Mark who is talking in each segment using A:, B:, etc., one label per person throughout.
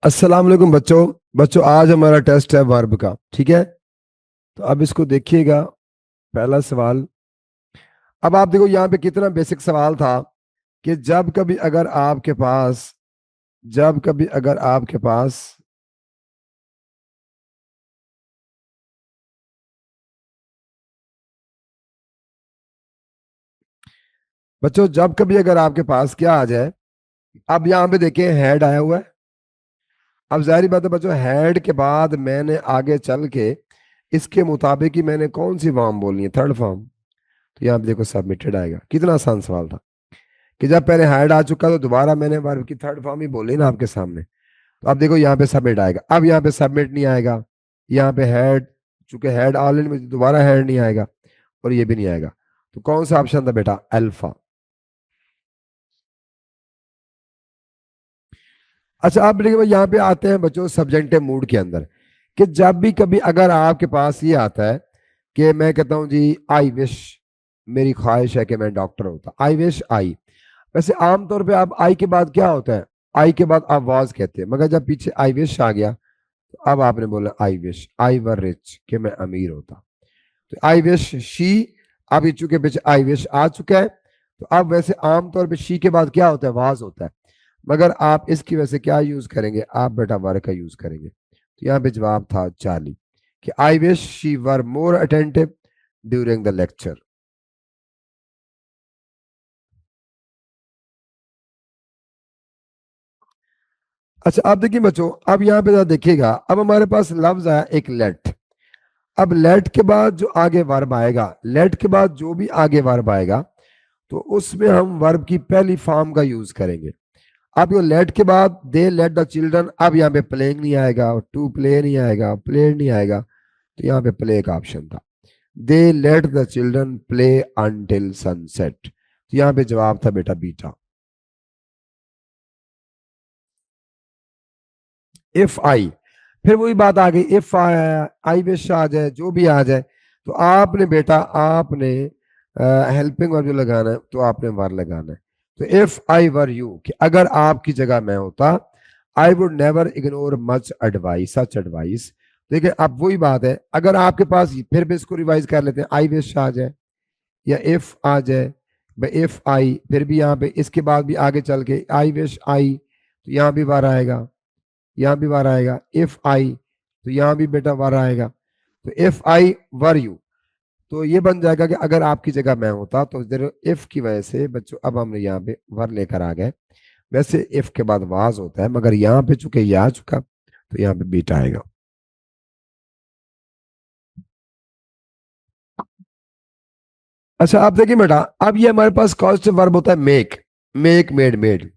A: अस्सलाम वालेकुम बच्चों। बच्चों आज हमारा टेस्ट है वर्ब का, ठीक है। तो अब इसको देखिएगा। पहला सवाल। अब आप देखो यहाँ पे कितना बेसिक सवाल था कि जब कभी अगर आपके पास बच्चों जब कभी अगर आपके पास क्या आ जाए। अब यहाँ पे देखिए हेड आया हुआ है। अब जाहिर बात है बच्चों, हेड के बाद मैंने आगे चल के इसके मुताबिक ही मैंने कौन सी फॉर्म बोलनी है, थर्ड फॉर्म। तो यहाँ पे देखो सबमिटेड आएगा। कितना आसान सवाल था कि जब पहले हेड आ चुका तो दोबारा मैंने वर्ब की थर्ड फॉर्म ही बोली ना आपके सामने। तो अब देखो यहाँ पे सबमिट आएगा। अब यहाँ पे सबमिट नहीं आएगा। यहाँ पे हेड, चूंकि हेड ऑलरेडी में दोबारा हेड नहीं आएगा और ये भी नहीं आएगा। तो कौन सा ऑप्शन था बेटा? अल्फा। अच्छा अब देखिए यहाँ पे आते हैं बच्चों सब्जेक्टिव मूड के अंदर कि जब भी कभी अगर आपके पास ये आता है कि मैं कहता हूँ जी आई विश, मेरी ख्वाहिश है कि मैं डॉक्टर होता, आई विश आई। वैसे आमतौर पे आप आई के बाद क्या होता है? आई के बाद आप वाज कहते हैं, मगर जब पीछे आई विश आ गया तो अब आपने बोला I wish I were rich, कि मैं अमीर होता। तो आई विश शी, अब ये चूंकि पीछे आई विश आ चुका है तो अब वैसे आमतौर पे शी के बाद क्या होता है? वाज होता है। मगर आप इसकी वजह से क्या यूज करेंगे? आप बेटा वर का यूज करेंगे। तो यहाँ पे जवाब था चार्ली कि I wish she were more attentive during the lecture. अच्छा आप देखिए बच्चों, अब यहाँ पे जरा देखिएगा। अब हमारे पास लफ्ज आया एक लेट। अब लेट के बाद जो आगे वर्ब आएगा, लेट के बाद जो भी आगे वर्ब आएगा तो उसमें हम वर्ब की पहली फॉर्म का यूज करेंगे। अब यो लेट के बाद दे लेट द चिल्ड्रन, अब यहाँ पे प्लेइंग नहीं आएगा, टू प्ले नहीं आएगा, प्ले नहीं आएगा। तो यहाँ पे प्ले का ऑप्शन था। They let the children play until sunset. तो यहाँ पे जवाब था बेटा बीटा। इफ आई, फिर वही बात आ गई, इफ आया, आई विश आ जाए, जो भी आ जाए तो आपने बेटा आपने हेल्पिंग वर्ब जो लगाना है तो आपने वर लगाना है। तो इफ आई वर यू, कि अगर आपकी जगह मैं होता, I would never ignore much advice such advice. देखिए अब वही बात है, अगर आपके पास, फिर भी इसको रिवाइज कर लेते हैं, आई विश आ जाए या इफ आ जाए, इफ आई, फिर भी यहाँ पे इसके बाद भी आगे चल के आई विश आई, तो यहाँ भी वर आएगा, यहाँ भी वार आएगा। इफ आई, तो यहाँ भी बेटा वार आएगा। तो इफ आई वर यू, तो ये बन जाएगा कि अगर आपकी जगह मैं होता। तो इफ की वजह से बच्चों अब हमने यहाँ पे वर लेकर आ गए। वैसे इफ के बाद वाज होता है, मगर यहाँ पे चूंकि ये आ चुका तो यहाँ पे बीटा आएगा। अच्छा आप देखिए बेटा, अब ये हमारे पास कॉजेटिव वर्ब होता है मेक, मेक मेड मेड।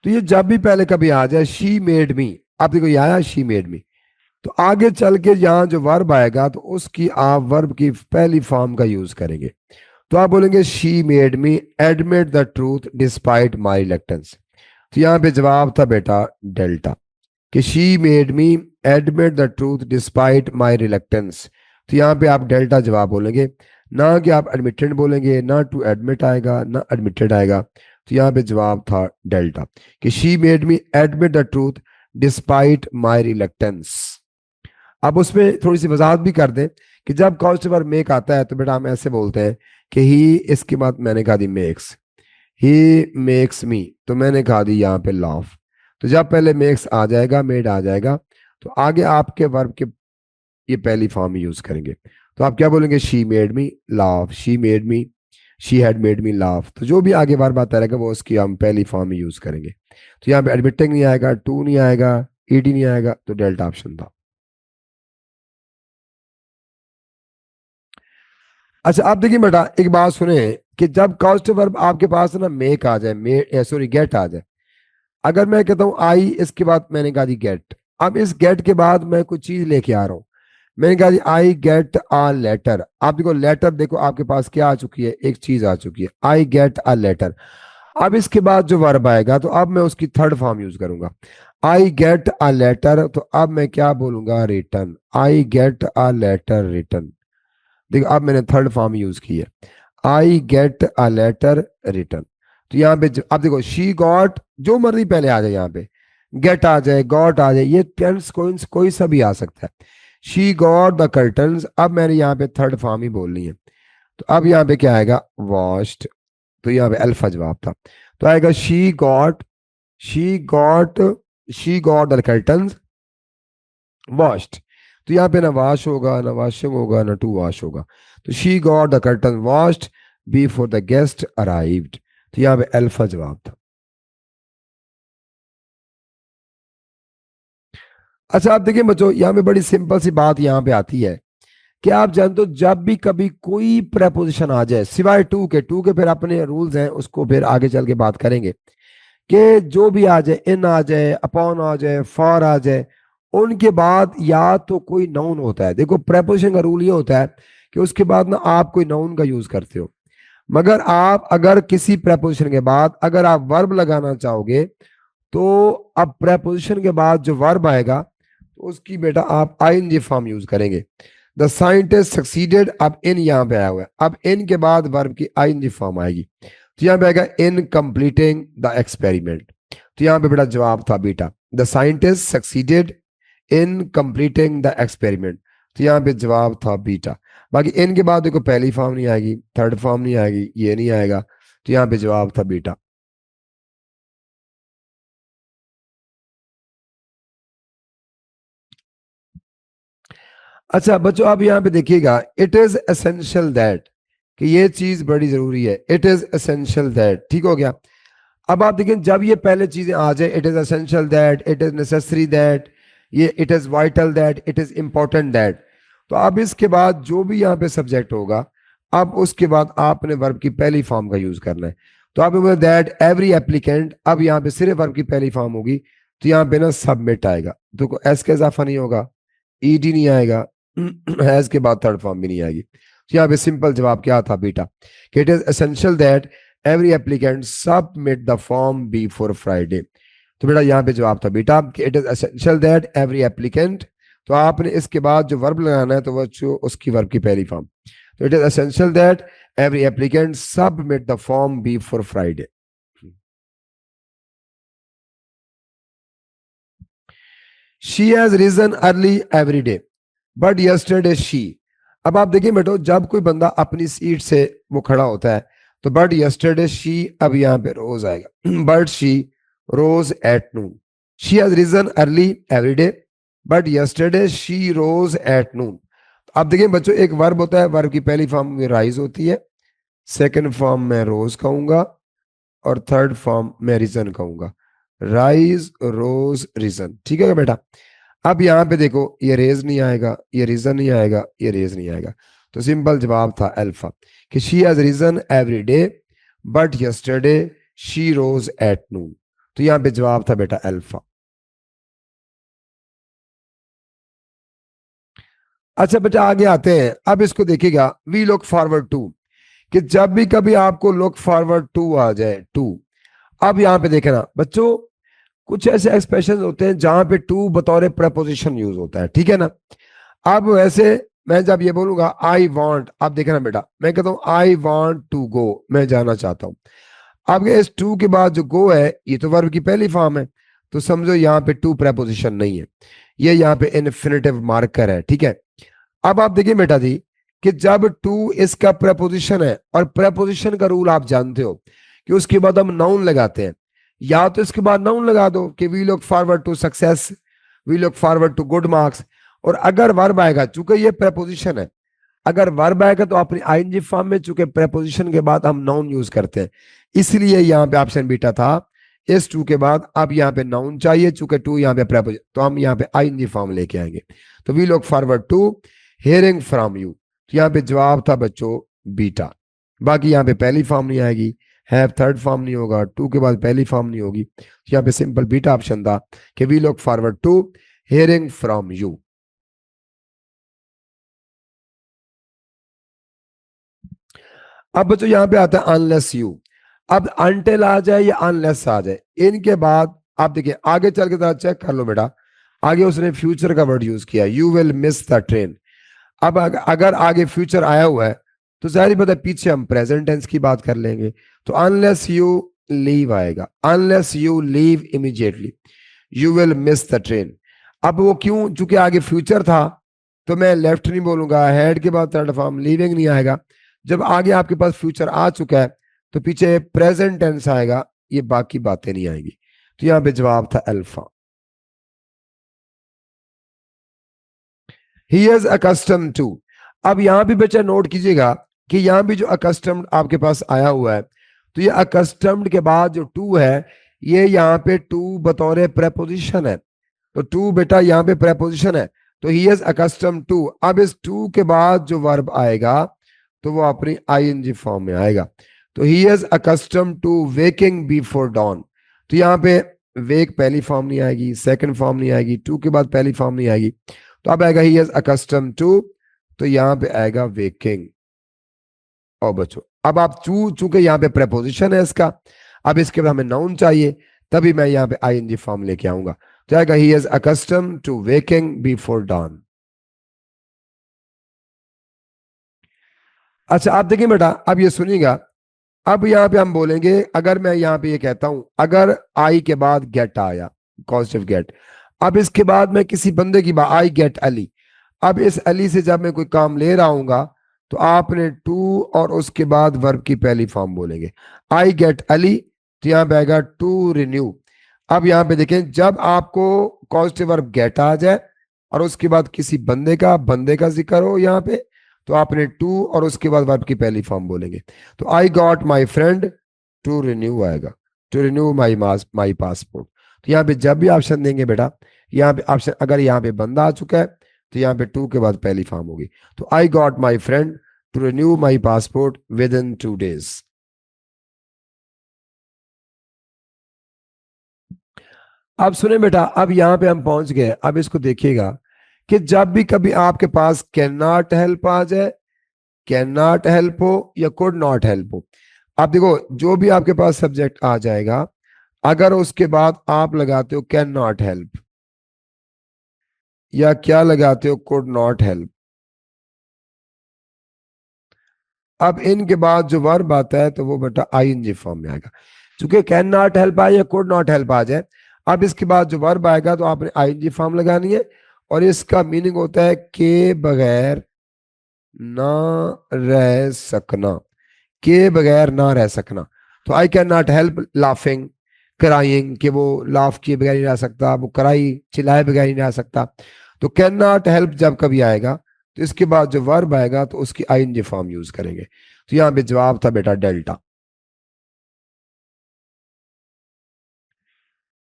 A: तो ये जब भी पहले कभी आ जाए, शी मेड मी, आप देखो ये आया शी मेड मी, तो आगे चल के यहाँ जो वर्ब आएगा तो उसकी आप वर्ब की पहली फॉर्म का यूज करेंगे। तो आप बोलेंगे she made me admit the truth despite my reluctance. तो यहाँ पे जवाब था बेटा डेल्टा, कि she made me admit the truth despite my reluctance. तो यहाँ पे आप डेल्टा जवाब बोलेंगे, ना कि आप एडमिटेड बोलेंगे, ना टू एडमिट आएगा ना एडमिटेड आएगा। तो यहाँ पे जवाब था डेल्टा, कि she made me admit the truth despite my reluctance. अब उसमें थोड़ी सी वजाहत भी कर दें कि जब कॉन्स्टेबल वर्ब मेक आता है तो बेटा हम ऐसे बोलते हैं कि ही, इसके बाद मैंने कहा दी मेक्स, ही मेक्स मी, तो मैंने कहा दी यहाँ पे लाफ। तो जब पहले मेक्स आ जाएगा, मेड आ जाएगा, तो आगे आपके वर्ब के ये पहली फॉर्म यूज करेंगे। तो आप क्या बोलेंगे? She made me laugh, she made me, she had made me laugh. तो जो भी आगे वर्ब आता रहेगा वो उसकी हम पहली फॉर्म में यूज करेंगे। तो यहाँ पे एडमिटिंग नहीं आएगा, टू नहीं आएगा, ईडी नहीं आएगा, तो डेल्टा ऑप्शन था। अच्छा आप देखिए बेटा, एक बात सुने कि जब कॉस्ट वर्ब आपके पास ना मेक आ जाए, मे सॉरी गेट आ जाए। अगर मैं कहता हूं आई, इसके बाद मैंने कहा जी गेट, अब इस गेट के बाद मैं कुछ चीज लेके आ रहा हूं। मैंने कहा जी आई गेट अ लेटर। आप देखो लेटर, देखो आपके पास क्या आ चुकी है, एक चीज आ चुकी है, आई गेट अ लेटर। अब इसके बाद जो वर्ब आएगा तो अब मैं उसकी थर्ड फॉर्म यूज करूंगा। आई गेट अ लेटर, तो अब मैं क्या बोलूंगा? Return, I get a letter return. देखो अब मैंने थर्ड फॉर्म यूज की है, I get a letter return. तो यहाँ पे अब देखो शी गॉट, जो मर्जी पहले आ जाए यहाँ पे, गेट आ जाए, गॉट आ जाए, ये टेंस कोई सा भी आ सकता है। शी गॉट द कर्टन्स, अब मैंने यहाँ पे थर्ड फॉर्म ही बोलनी है, तो अब यहाँ पे क्या आएगा, वॉश्ड, तो यहाँ पे अल्फा जवाब था, तो आएगा she got she got the curtains washed. तो यहाँ पे ना वॉश होगा, ना वॉशिंग होगा, ना टू वॉश होगा, तो she got the curtain washed before the guest arrived, तो यहाँ पे अल्फा जवाब था। अच्छा आप देखिए बच्चों, यहाँ पे बड़ी सिंपल सी बात यहाँ पे आती है कि आप जानते हो जब भी कभी कोई प्रपोजिशन आ जाए सिवाय टू के फिर अपने रूल्स हैं उसको फिर आगे चल के बात करेंगे, कि जो भी आ जाए, इन आ जाए, अपॉन आ जाए, फॉर आ जाए, उनके बाद या तो कोई नाउन होता है। देखो प्रपोजिशन का रूल ये होता है कि उसके बाद ना आप कोई नाउन का यूज करते हो, मगर आप अगर किसी प्रपोजिशन के बाद अगर आप वर्ब लगाना चाहोगे तो अब प्रपोजिशन के बाद जो वर्ब आएगा तो उसकी बेटा आप आईएनजी फॉर्म यूज करेंगे। द साइंटिस्ट सक्सीडेड, अब इन यहाँ पे आया हुआ है, अब इन के बाद वर्ब की आईएनजी फॉर्म आएगी, तो यहाँ पे आएगा इन कंप्लीटिंग द एक्सपेरिमेंट, तो यहाँ पे बेटा जवाब था beta, the scientist succeeded in completing the experiment, तो यहाँ पे जवाब था बीटा। बाकी इन के बाद देखो पहली फॉर्म नहीं आएगी, थर्ड फॉर्म नहीं आएगी, ये नहीं आएगा, तो यहाँ पे जवाब था बीटा। अच्छा बच्चों आप यहाँ पे देखिएगा, इट इज एसेंशियल दैट, कि ये चीज बड़ी जरूरी है, इट इज एसेंशियल दैट, ठीक हो गया। अब आप देखें जब ये पहले चीजें आ जाए, it is essential that, it is necessary that, ये it is vital that, it is important that, तो अब इसके बाद जो भी यहाँ पे सब्जेक्ट होगा, अब उसके बाद आपने वर्ब की पहली फॉर्म का यूज करना है, तो आप दैट एवरी एप्लीकेंट, अब यहाँ पे सिर्फ वर्ब की पहली फॉर्म होगी, तो यहाँ पे ना सबमिट आएगा, तो एस का इजाफा नहीं होगा, ईडी नहीं आएगा, हैज के बाद थर्ड फॉर्म भी नहीं आएगी, तो यहाँ पे सिंपल जवाब क्या था बेटा, कि it is essential that every applicant submit the form before Friday, तो बेटा यहाँ पे जवाब था बेटा कि it is essential that every applicant, तो आपने इसके बाद जो वर्ब लगाना है तो वो उसकी वर्ब की पहली फॉर्म, तो it is essential that every applicant submit the form before Friday. She has risen early every day but yesterday she, अब आप देखिए बेटो जब कोई बंदा अपनी सीट से वो खड़ा होता है तो बट यस्टरडे शी, अब यहाँ पे रोज आएगा, but she rose at noon, she has risen early every day but yesterday she rose at noon. अब देखिए बच्चों एक वर्ब होता है, वर्ब की पहली फॉर्म में राइज होती है, सेकंड फॉर्म में रोज कहूंगा और थर्ड फॉर्म में रीजन कहूंगा, राइज रोज रीजन, ठीक है बेटा। अब यहाँ पे देखो ये रेज नहीं आएगा, ये रीजन नहीं आएगा, ये रेज नहीं आएगा, तो सिंपल जवाब था अल्फा, कि she has risen every day but yesterday she rose at noon, तो यहाँ पे जवाब था बेटा अल्फा। अच्छा बेटा आगे आते हैं, अब इसको देखिएगा, वी लुक फॉरवर्ड टू, कि जब भी कभी आपको लुक फॉरवर्ड टू आ जाए टू, अब यहाँ पे देखना बच्चों कुछ ऐसे एक्सप्रेशन होते हैं जहां पे टू बतौर प्रपोजिशन यूज होता है, ठीक है ना। अब वैसे मैं जब ये बोलूंगा आई वॉन्ट, आप देखना बेटा मैं कहता हूं आई वॉन्ट टू गो, मैं जाना चाहता हूं, अब इस टू के बाद जो गो है ये तो वर्ब की पहली फॉर्म है, तो समझो यहाँ पे टू प्रपोजिशन नहीं है, ये यहाँ पे इन्फिनिटिव मार्कर है, ठीक है। अब आप देखिए बेटा जी कि जब टू इसका प्रपोजिशन है, और प्रपोजिशन का रूल आप जानते हो कि उसके बाद हम नाउन लगाते हैं, या तो इसके बाद नाउन लगा दो कि we look forward to success, we look forward to good marks, और अगर वर्ब आएगा चूंकि ये प्रपोजिशन है, अगर वर्ब आएगा तो अपनी आईएनजी फॉर्म में, चूंकि प्रपोजिशन के बाद हम नाउन यूज करते हैं, इसलिए यहाँ पे ऑप्शन बीटा था, इस टू के बाद अब यहाँ पे नाउन चाहिए, चूंकि टू यहाँ पे प्रपोजिशन, तो हम यहाँ पे आईएनजी फॉर्म लेके आएंगे, तो we look forward to hearing from you, तो यहाँ पे जवाब था बच्चों बीटा। बाकी यहाँ पे पहली फॉर्म नहीं आएगी, हैव थर्ड फॉर्म नहीं होगा, टू के बाद पहली फॉर्म नहीं होगी, यहाँ पे सिंपल बीटा ऑप्शन था कि we look forward to hearing from you. अब बच्चों यहाँ पे आता है अनलेस यू, अब अनटिल आ जाए या अनलेस आ जाए, इनके बाद आप देखिए आगे चल के जरा चेक कर लो बेटा, आगे उसने फ्यूचर का वर्ड यूज किया, you will miss the train. अब अगर आगे फ्यूचर आया हुआ है तो जाहिर बात है पीछे हम प्रेजेंट टेंस की बात कर लेंगे, तो अनलेस यू लीव आएगा, unless you leave immediately, you will miss the train. अब वो क्यों, चूंकि आगे फ्यूचर था तो मैं लेफ्ट नहीं बोलूंगा, हैड के बाद थर्ड फॉर्म लीविंग नहीं आएगा। जब आगे आपके पास फ्यूचर आ चुका है तो पीछे प्रेजेंट टेंस आएगा, ये बाकी बातें नहीं आएंगी। तो यहां पे जवाब था alpha. He is accustom to. अब यहां भी बच्चा नोट कीजिएगा कि यहां भी जो अकस्टम्ड आपके पास आया हुआ है, तो ये अकस्टम्ड के बाद जो टू है, ये यहाँ पे टू बतौर प्रेपोजिशन है। तो टू बेटा यहाँ पे प्रेपोजिशन है, तो ही इज अकस्टम टू। अब इस टू के बाद जो वर्ब आएगा तो वो अपनी आईएनजी फॉर्म में आएगा। तो he is accustom to waking before dawn. तो यहाँ पे वेक पहली फॉर्म नहीं आएगी, सेकंड फॉर्म नहीं आएगी, टू के बाद पहली फॉर्म नहीं आएगी, तो अब आएगा ही इज अकस्टम टू, तो यहाँ पे आएगा वेकिंग। और बच्चों अब आप चूंकि यहाँ पे प्रेपोजिशन है इसका, अब इसके बाद हमें नाउन चाहिए, तभी मैं यहाँ पे आईएनजी फॉर्म लेके आऊंगा। तो आएगा he is accustom to waking before dawn. अच्छा आप देखिए बेटा, अब ये सुनिएगा। अब यहाँ पे हम बोलेंगे, अगर मैं यहाँ पे ये कहता हूं, अगर आई के बाद गेट आया, पॉजिटिव गेट, अब इसके बाद मैं किसी बंदे की बात, आई गेट अली, अब इस अली से जब मैं कोई काम ले रहा हूंगा तो आपने टू और उसके बाद वर्ब की पहली फॉर्म बोलेंगे। आई गेट अली, तो यहाँ पे आएगा टू रिन्यू। अब यहाँ पे देखें, जब आपको पॉजिटिव वर्ब गेट आ जाए और उसके बाद किसी बंदे का जिक्र हो यहाँ पे, तो आपने टू और उसके बाद वर्ब की पहली फॉर्म बोलेंगे। तो I got my friend to renew आएगा, टू रिन्यू माई पासपोर्ट। तो यहाँ पे जब भी ऑप्शन देंगे बेटा, यहाँ पे ऑप्शन अगर यहाँ पे बंदा आ चुका है तो यहाँ पे टू के बाद पहली फॉर्म होगी। तो I got my friend to renew my passport within 2 days। अब सुने बेटा, अब यहाँ पे हम पहुंच गए। अब इसको देखिएगा कि जब भी कभी आपके पास कैन नॉट हेल्प आ जाए, कैन नॉट हेल्प हो या कुड नॉट हेल्प हो, आप देखो जो भी आपके पास सब्जेक्ट आ जाएगा, अगर उसके बाद आप लगाते हो कैन नॉट हेल्प या क्या लगाते हो कुड नॉट हेल्प, अब इनके बाद जो वर्ब आता है तो वो बेटा आईएनजी फॉर्म में आएगा। क्योंकि कैन नॉट हेल्प आए या कुड नॉट हेल्प आ जाए, अब इसके बाद जो वर्ब आएगा तो आपने आईएनजी फॉर्म लगानी है, और इसका मीनिंग होता है के बगैर ना रह सकना, के बगैर ना रह सकना। तो I can not help laughing, crying, कि वो लाफ किए बगैर नहीं रह सकता, वो क्राई चिल्लाए बगैर नहीं रह सकता। तो कैन नॉट हेल्प जब कभी आएगा तो इसके बाद जो वर्ब आएगा तो उसकी आईएनजी फॉर्म यूज करेंगे। तो यहां पे जवाब था बेटा डेल्टा।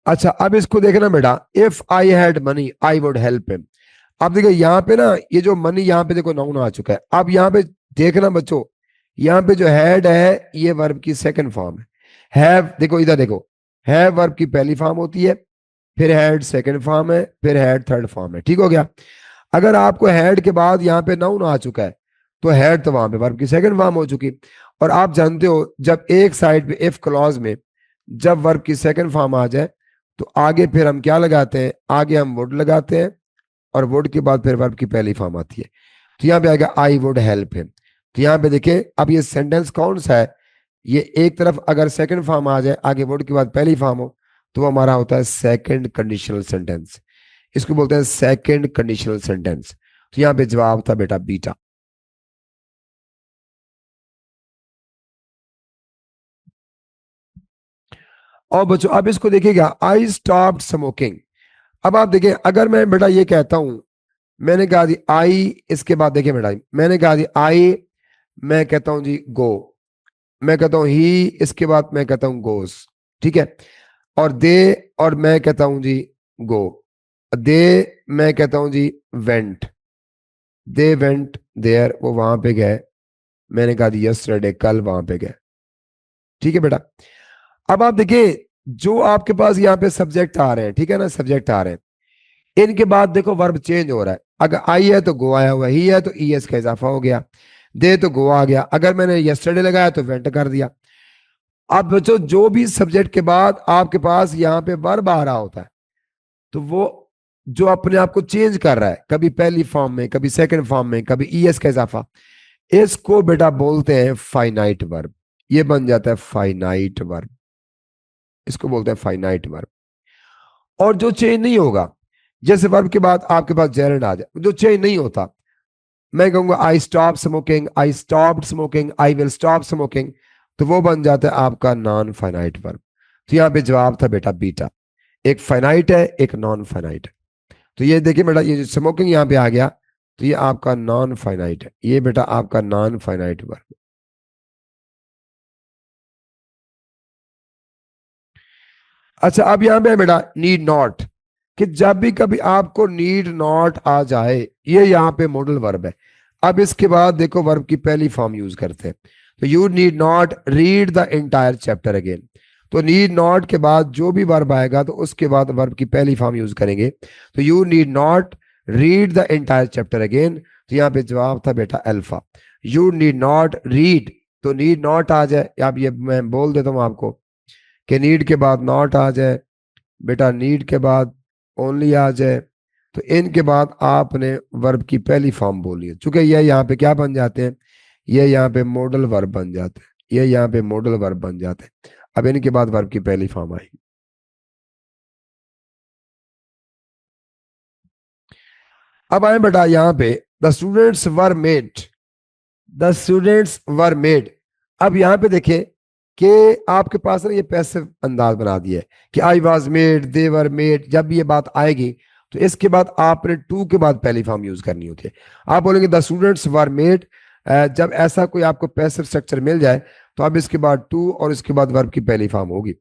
A: अच्छा अब इसको देखना बेटा, if I had money I would help him. अब देखो यहाँ पे ना, ये जो मनी यहाँ पे देखो नाउन आ चुका है। अब यहाँ पे देखना बच्चों, यहाँ पे जो हैड है ये वर्ब की सेकंड फॉर्म है। हैव देखो, इधर देखो, हैव वर्ब की पहली फॉर्म होती है, फिर हैड सेकंड फॉर्म है, फिर हैड थर्ड फॉर्म है। ठीक हो गया। अगर आपको हैड के बाद यहाँ पे नाउन आ चुका है तो हैड तो वहां पे वर्ब की सेकंड फॉर्म हो चुकी। और आप जानते हो जब एक साइड पे इफ क्लॉज में जब वर्ब की सेकंड फॉर्म आ जाए तो आगे फिर हम क्या लगाते हैं, आगे हम वुड लगाते हैं, और वुड के बाद फिर वर्ब की पहली फॉर्म आती है। तो यहाँ पे आएगा आई वुड हेल्प हिम। तो यहाँ पे देखिए, अब ये सेंटेंस कौन सा है, ये एक तरफ अगर सेकंड फॉर्म आ जाए आगे वुड के बाद पहली फॉर्म हो तो वो हमारा होता है सेकंड कंडीशनल सेंटेंस। इसको बोलते हैं सेकंड कंडीशनल सेंटेंस। तो यहाँ पे जवाब था बेटा बीटा। और बच्चों अब इसको देखिएगा, आई स्टॉप स्मोकिंग। अब आप देखिए, अगर मैं बेटा ये कहता हूं, मैंने कहा दी आई, इसके बाद देखिए बेटा, मैंने कहा दी आई, मैं कहता हूं जी गो, मैं कहता हूं ही, इसके बाद मैं कहता हूं गोस, ठीक है। और दे, और मैं कहता हूं जी गो, दे, मैं कहता हूं जी वेंट, दे वेंट देयर, वो वहां पे गए, मैंने कहा दी यस्टरडे, कल वहां पे गए। ठीक है बेटा। अब आप देखिए, जो आपके पास यहाँ पे सब्जेक्ट आ रहे हैं, ठीक है ना, सब्जेक्ट आ रहे हैं, इनके बाद देखो वर्ब चेंज हो रहा है। अगर आई है तो गो आया हुआ, ही है तो ई एस का इजाफा हो गया, दे तो गो आ गया, अगर मैंने यस्टरडे लगाया तो वेंट कर दिया। अब बच्चों जो भी सब्जेक्ट के बाद आपके पास यहाँ पे वर्ब आ रहा होता है तो वो जो अपने आप को चेंज कर रहा है, कभी पहली फॉर्म में, कभी सेकंड फॉर्म में, कभी ई एस का इजाफा, इसको बेटा बोलते हैं फाइनाइट वर्ब। ये बन जाता है फाइनाइट वर्ब, इसको बोलते हैं फाइनाइट वर्ब। और जो चेंज नहीं होगा, जैसे वर्ब के बाद आपके पास जेरंड आ जाए, जो चेंज नहीं होता, मैं कहूंगा I stop smoking, I stopped smoking, I will stop smoking, तो वो बन जाता है आपका नॉन फाइनाइट वर्ब। तो यहाँ पे जवाब था बेटा बीटा, एक फाइनाइट है एक नॉन फाइनाइट है। तो ये देखिए बेटा, ये जो स्मोकिंग यहाँ पे आ गया, तो ये आपका नॉन फाइनाइट है, ये बेटा आपका नॉन फाइनाइट वर्ब। अच्छा अब यहाँ पे बेटा नीड नॉट, कि जब भी कभी आपको नीड नॉट आ जाए, ये यहाँ पे मॉडल वर्ब है। अब इसके बाद देखो वर्ब की पहली फॉर्म यूज करते हैं, तो you need not read the entire chapter again. तो नीड नॉट के बाद जो भी वर्ब आएगा तो उसके बाद वर्ब की पहली फॉर्म यूज करेंगे। तो you need not read the entire chapter again, तो यहाँ पे जवाब था बेटा alpha. You need not read, तो नीड नॉट आ जाए, अब ये मैं बोल देता हूँ आपको कि नीड के बाद नॉट आ जाए, बेटा नीड के बाद ओनली आ जाए, तो इनके बाद आपने वर्ब की पहली फॉर्म बोली है, चूंकि ये यहाँ पे क्या बन जाते हैं, ये यहाँ पे मॉडल वर्ब बन जाते हैं, ये यहाँ पे मॉडल वर्ब बन जाते हैं। अब इनके बाद वर्ब की पहली फॉर्म आएगी। अब आए बेटा यहाँ पे the students were made, the students were made. अब यहाँ पे देखिए कि आपके पास ना ये पैसिव अंदाज बना दिया है कि I was made, they were made. जब भी ये बात आएगी तो इसके बाद आपने टू के बाद पहली फॉर्म यूज करनी होती है। आप बोलेंगे द स्टूडेंट्स वर मेड, जब ऐसा कोई आपको पैसिव स्ट्रक्चर मिल जाए तो अब इसके बाद टू और इसके बाद वर्ब की पहली फॉर्म होगी।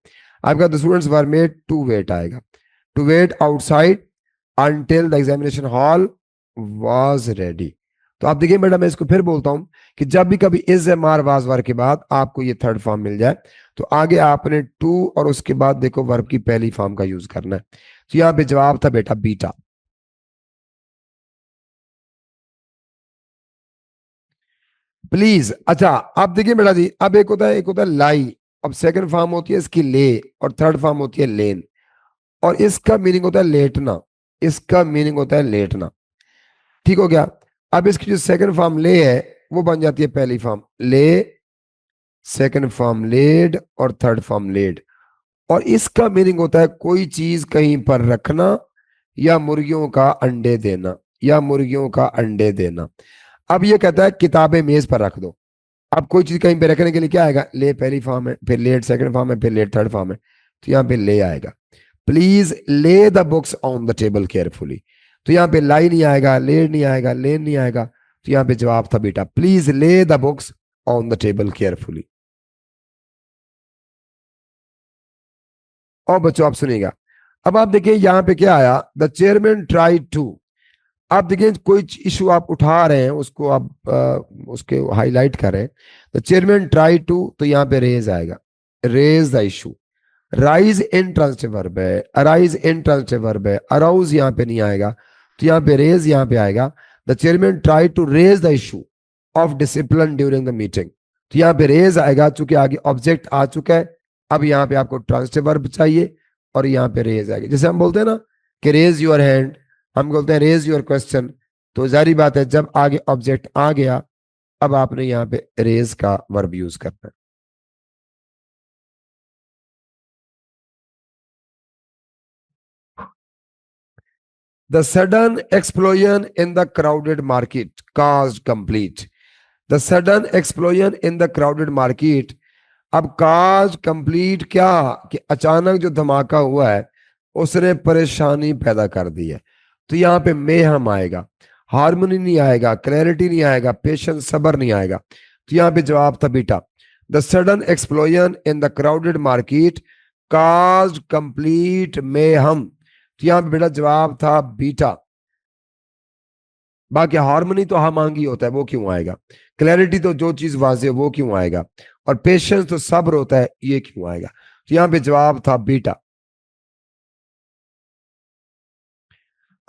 A: आपका the students were made to wait आएगा, to wait outside until the examination hall was ready। तो आप देखिए बेटा, मैं इसको फिर बोलता हूं कि जब भी कभी इज मार वाज वर के बाद आपको ये थर्ड फॉर्म मिल जाए तो आगे आपने टू और उसके बाद देखो वर्ब की पहली फॉर्म का यूज करना है। तो यहां पे जवाब था बेटा बीटा। प्लीज, अच्छा अब देखिए बेटा जी, अब एक होता है लाई, अब सेकंड फॉर्म होती है इसकी ले, और थर्ड फॉर्म होती है लेन, और इसका मीनिंग होता है लेटना, इसका मीनिंग होता है लेटना। ठीक हो गया। अब इसकी जो सेकंड फॉर्म ले है वो बन जाती है पहली फॉर्म ले, सेकंड फॉर्म लेड, और थर्ड फॉर्म लेड। और इसका मीनिंग होता है कोई चीज कहीं पर रखना या मुर्गियों का अंडे देना, या मुर्गियों का अंडे देना। अब ये कहता है किताबें मेज पर रख दो। अब कोई चीज कहीं पे रखने के लिए क्या आएगा, ले पहली फॉर्म है, फिर लेट सेकंड फॉर्म है, फिर लेट थर्ड फॉर्म है, तो यहाँ पे ले आएगा। प्लीज ले the books on the table carefully. तो यहाँ पे लाई नहीं आएगा, लेड नहीं आएगा, लेन नहीं आएगा, तो यहाँ पे जवाब था बेटा प्लीज ले the books on the table carefully. और बच्चों आप सुनिएगा, अब आप देखिए यहाँ पे क्या आया, द चेयरमैन ट्राई टू। आप देखिए कोई इशू आप उठा रहे हैं उसको आप उसके हाईलाइट कर रहे हैं, द चेयरमैन ट्राई टू, तो यहाँ पे रेज आएगा, raise the issue. Rise intransitive verb है, अराइज इन ट्रांसिटिव वर्ब है, अराउज यहाँ पे नहीं आएगा, तो यहाँ पे रेज यहाँ पे आएगा। The chairman try to raise the issue of discipline during the meeting, तो यहाँ पे रेज आएगा, चूंकि आगे ऑब्जेक्ट आ चुका है। अब यहाँ पे आपको ट्रांसिटिव वर्ब चाहिए और यहाँ पे रेज आएगी। जैसे हम बोलते हैं ना कि रेज योर हैंड, हम बोलते हैं रेज योर क्वेश्चन, तो जारी बात है जब आगे ऑब्जेक्ट आ गया अब आपने यहाँ पे रेज का वर्ब यूज करना है। The sudden explosion in the crowded market caused complete. The sudden explosion in the crowded market, अब काज कंप्लीट क्या, कि अचानक जो धमाका हुआ है उसने परेशानी पैदा कर दी है। तो यहाँ पे मे हम आएगा, हारमोनी नहीं आएगा, क्लैरिटी नहीं आएगा, पेशेंस सबर नहीं आएगा। तो यहाँ पे जवाब था बेटा the sudden explosion in the crowded market caused complete mayhem, तो यहाँ पे बेटा जवाब था बीटा। बाकी हारमोनी तो हम मांगी होता है वो क्यों आएगा, क्लैरिटी तो जो चीज वाजे वो क्यों आएगा, और पेशेंस तो सब्र होता है ये क्यों आएगा। तो यहाँ पे जवाब था बीटा।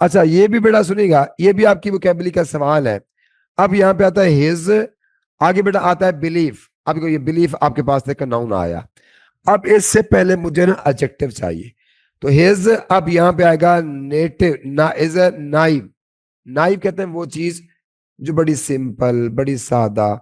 A: अच्छा ये भी बेटा सुनिएगा, ये भी आपकी वोकैबुलरी का सवाल है। अब यहाँ पे आता है हिज, आगे बेटा आता है बिलीफ। अब ये बिलीफ आपके पास देखकर नाउन आया, अब इससे पहले मुझे ना एडजेक्टिव चाहिए। तो हिज, अब यहाँ पे आएगा नेटिव ना, इज ए नाइव। नाइव कहते हैं वो चीज जो बड़ी सिंपल बड़ी सादा।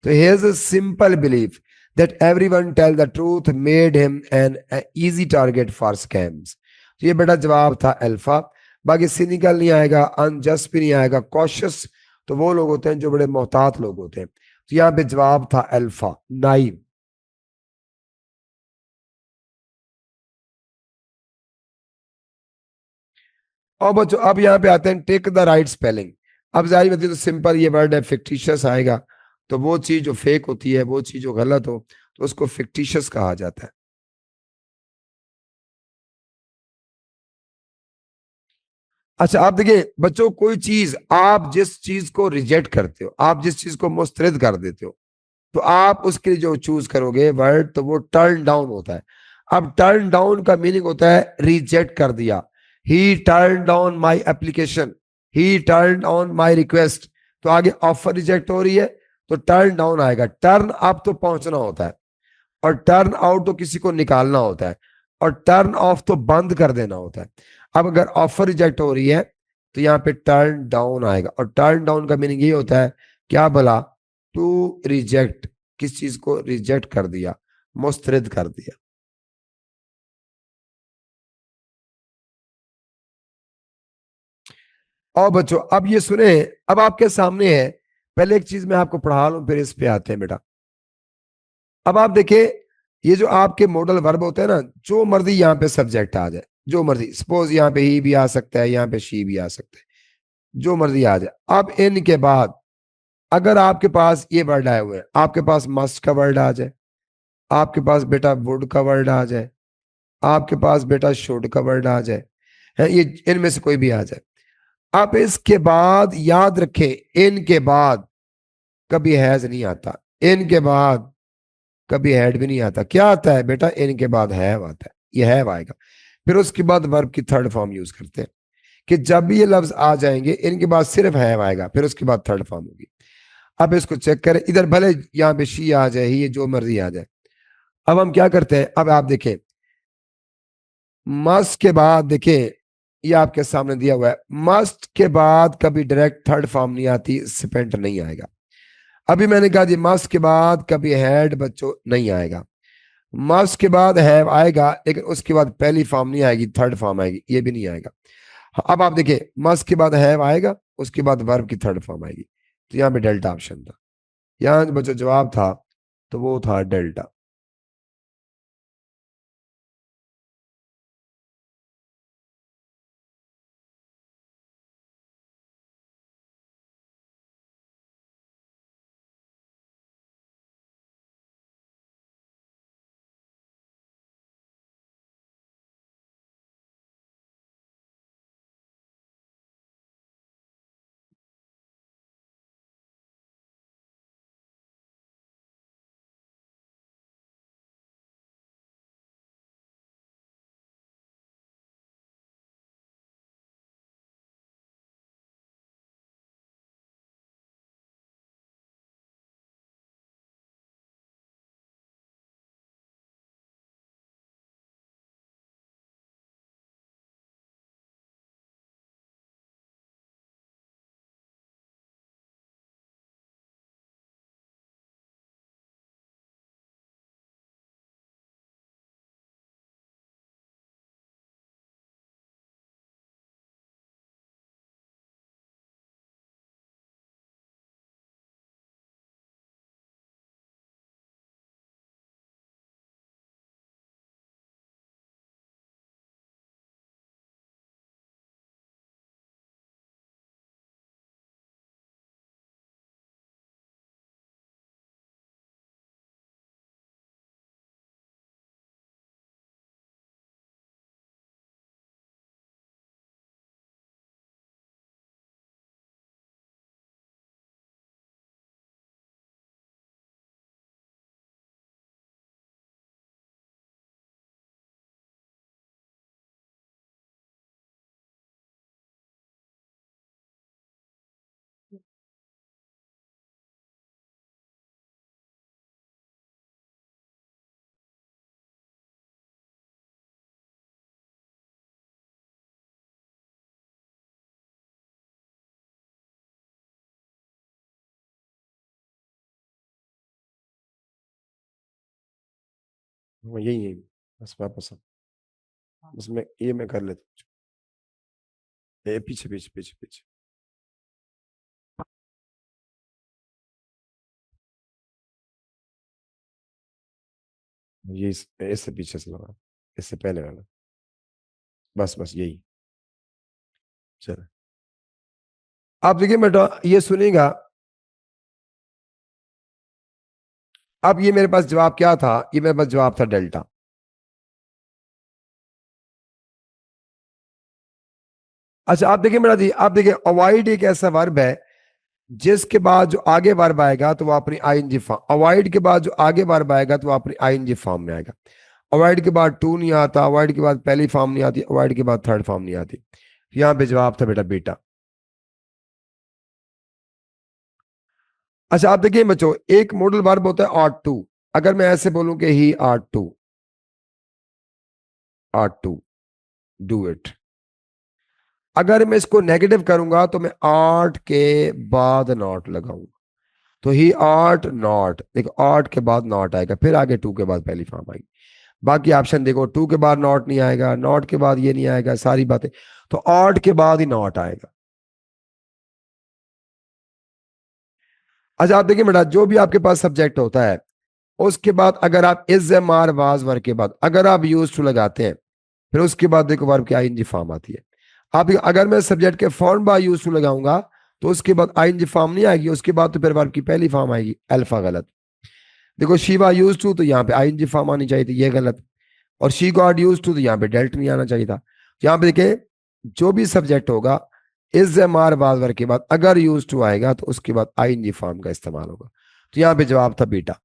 A: तो his simple belief that everyone tell the truth made him an easy target for scams. तो ये बेटा जवाब था अल्फा। बाकी सिनिकल नहीं आएगा, अनजस्ट भी नहीं आएगा, कॉशियस तो वो लोग होते हैं जो बड़े मोहतात लोग होते हैं। तो यहाँ पे जवाब था अल्फा, नाइव। और बच्चों अब यहाँ पे आते हैं टेक द राइट स्पेलिंग। अब जाहिर बात है तो सिंपल ये वर्ड है, फिक्टिशियस आएगा। तो वो चीज जो फेक होती है, वो चीज जो गलत हो, तो उसको फिक्टिशियस कहा जाता है। अच्छा आप देखिए बच्चों, कोई चीज आप जिस चीज को रिजेक्ट करते हो, आप जिस चीज को मुस्तरद कर देते हो, तो आप उसके लिए जो चूज करोगे वर्ड, तो वो टर्न डाउन होता है। अब टर्न डाउन का मीनिंग होता है रिजेक्ट कर दिया। ही turn down my application, he turn down my request. तो आगे ऑफर रिजेक्ट हो रही है, तो टर्न डाउन आएगा। टर्न अप तो पहुंचना होता है, और टर्न आउट तो किसी को निकालना होता है, और टर्न ऑफ तो बंद कर देना होता है। अब अगर ऑफर रिजेक्ट हो रही है, तो यहाँ पे टर्न डाउन आएगा, और टर्न डाउन का मीनिंग ये होता है, क्या बोला, टू रिजेक्ट, किस चीज को रिजेक्ट कर दिया, मुस्तरद कर दिया। और बच्चों अब ये सुने, अब आपके सामने है, पहले एक चीज मैं आपको पढ़ा लूं, फिर इस पे आते हैं बेटा। अब आप देखिए, ये जो आपके मॉडल वर्ब होते हैं ना, जो मर्जी यहाँ पे सब्जेक्ट आ जाए, जो मर्जी, सपोज यहाँ पे ही भी आ सकता है, यहाँ पे शी भी आ सकता है, जो मर्जी आ जाए। अब इनके बाद अगर आपके पास ये वर्ड आए हुए हैं, आपके पास मस्ट का वर्ड आ जाए, आपके पास बेटा वुड का वर्ड आ जाए, आपके पास बेटा शुड का वर्ड आ जाए, है ये इनमें से कोई भी आ जाए। अब इसके बाद याद रखें, इनके बाद कभी हैज नहीं आता, इनके बाद कभी हैड भी नहीं आता। क्या आता है बेटा, इनके बाद हैव आता है, ये हैव आएगा। फिर उसके बाद वर्ब की थर्ड फॉर्म यूज करते हैं, कि जब भी ये लफ्ज आ जाएंगे, इनके बाद सिर्फ हैव आएगा, फिर उसके बाद थर्ड फॉर्म होगी। अब इसको चेक करें, इधर भले यहाँ पे शी आ जाए, ये जो मर्जी आ जाए। अब हम क्या करते हैं, अब आप देखें, मस्ट के बाद देखें, ये आपके सामने दिया हुआ है, मस्ट के बाद कभी डायरेक्ट थर्ड फॉर्म नहीं आती, स्पेंट नहीं आएगा। अभी मैंने कहा जी मस्ट के बाद कभी हैड बच्चों नहीं आएगा। मस्ट के बाद हैव आएगा, लेकिन उसके बाद पहली फॉर्म नहीं आएगी, थर्ड फॉर्म आएगी, ये भी नहीं आएगा। अब आप देखिए, मस्ट के बाद हैव आएगा, उसके बाद वर्ब की थर्ड फॉर्म आएगी। तो यहाँ पे डेल्टा ऑप्शन था, यहाँ जो बच्चों जवाब था, तो वो था डेल्टा। यही है बस वापस। उसमें ये मैं कर लेता हूँ, पीछे पीछे पीछे पीछे। ये इससे पीछे से लगा, इससे पहले वाला, बस बस यही। चलो आप देखिए बेटा, ये सुनिएगा। अब ये मेरे पास जवाब क्या था, ये मेरे पास जवाब था डेल्टा। अच्छा आप देखिए बेटा जी, आप देखिए अवॉइड एक ऐसा वर्ब है जिसके बाद जो आगे वर्ब आएगा तो वो अपनी आईएनजी फॉर्म, अवॉइड के बाद जो आगे वर्ब आएगा तो वो अपनी आईएनजी फॉर्म में आएगा। अवॉइड के बाद टू नहीं आता, अवॉइड के बाद पहली फॉर्म नहीं आती, अवॉइड के बाद थर्ड फॉर्म नहीं आती। यहां पे जवाब था बेटा बीटा। अच्छा आप देखिए बच्चों, एक मॉडल वर्ब होता है ऑट टू। अगर मैं ऐसे बोलूं कि ही आट टू डू इट, अगर मैं इसको नेगेटिव करूंगा तो मैं आर्ट के बाद नॉट लगाऊंगा, तो ही आर्ट नॉट, देखो आर्ट के बाद नॉट आएगा, फिर आगे टू के बाद पहली फॉर्म आएगी। बाकी ऑप्शन देखो, टू के बाद नॉट नहीं आएगा, नॉट के बाद ये नहीं आएगा, सारी बातें, तो आर्ट के बाद ही नॉट आएगा। अच्छा आप देखिए बेटा, जो भी आपके पास सब्जेक्ट होता है उसके बाद अगर आप इज एम आर वाज वर्ग के बाद अगर आप यूज टू लगाते हैं, फिर उसके बाद देखो वर्ब की आईएनजी फॉर्म आती है। आप अगर मैं सब्जेक्ट के फॉर्म बा यूज टू लगाऊंगा तो उसके बाद आईएनजी फॉर्म नहीं आएगी, उसके बाद तो फिर वर्ब की पहली फॉर्म आएगी, अल्फा गलत। देखो शिवा यूज टू, तो यहाँ पे आईएनजी फॉर्म आनी चाहिए थी, ये गलत। और शी गॉड यूज टू, तो यहाँ पे डेल्ट नहीं आना चाहिए था। यहाँ पे देखिए, जो भी सब्जेक्ट होगा इज एम आर बाद वर्ग के बाद अगर यूज टू आएगा तो उसके बाद आईएनजी फॉर्म का इस्तेमाल होगा। तो यहाँ पे जवाब था बीटा।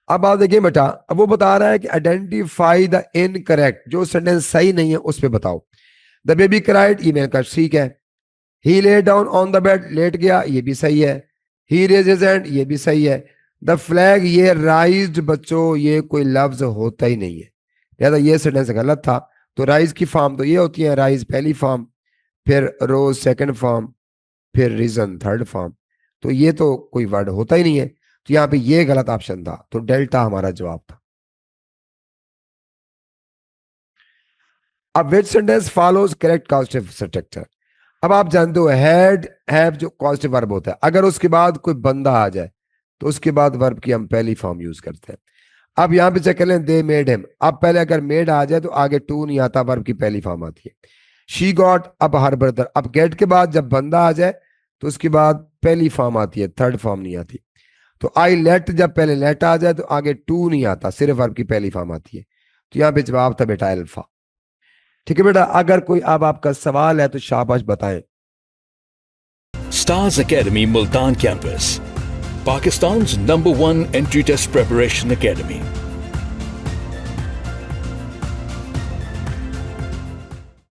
A: अब आप देखिए बेटा, अब वो बता रहा है कि आइडेंटिफाई द इनकरेक्ट, जो सेंटेंस सही नहीं है उस पर बताओ। द बेबी क्राइड, ये मैंने कहा ठीक है। He lay down on the bed, लेट गया, ये भी सही है। ही रेज हिज हैंड, ये भी सही है। द फ्लैग, ये राइज्ड बच्चों ये कोई लफ्ज होता ही नहीं है, लिहाजा ये सेंटेंस गलत था। तो राइज की फॉर्म तो ये होती है, राइज पहली फॉर्म, फिर रोज सेकंड फॉर्म, फिर रीजन थर्ड फॉर्म, तो ये तो कोई वर्ड होता ही नहीं है। तो यहाँ पे ये गलत ऑप्शन था, तो डेल्टा हमारा जवाब था। अब विच sentence follows correct causative structure. अब आप जानते हो हैड हैव जो कॉजेटिव वर्ब होता है, अगर उसके बाद कोई बंदा आ जाए तो उसके बाद वर्ब की हम पहली फॉर्म यूज करते हैं। अब यहां पे चेक कर लें, दे मेड हिम, अब पहले अगर मेड आ जाए तो आगे टू नहीं आता, वर्ब की पहली फॉर्म आती है। शी गॉट, अब हर ब्रदर, अब गेट के बाद जब बंदा आ जाए तो उसके बाद पहली फॉर्म आती है, थर्ड फॉर्म नहीं आती। तो आई लेट, जब पहले लेट आ जाए तो आगे टू नहीं आता, सिर्फ वर्ब की पहली फॉर्म आती है। तो यहाँ पे जवाब था बेटा अल्फा। ठीक है बेटा, अगर कोई अब आपका सवाल है तो शाबाश बताएं।
B: Stars Academy Multan campus, Pakistan's #1 entry test preparation academy.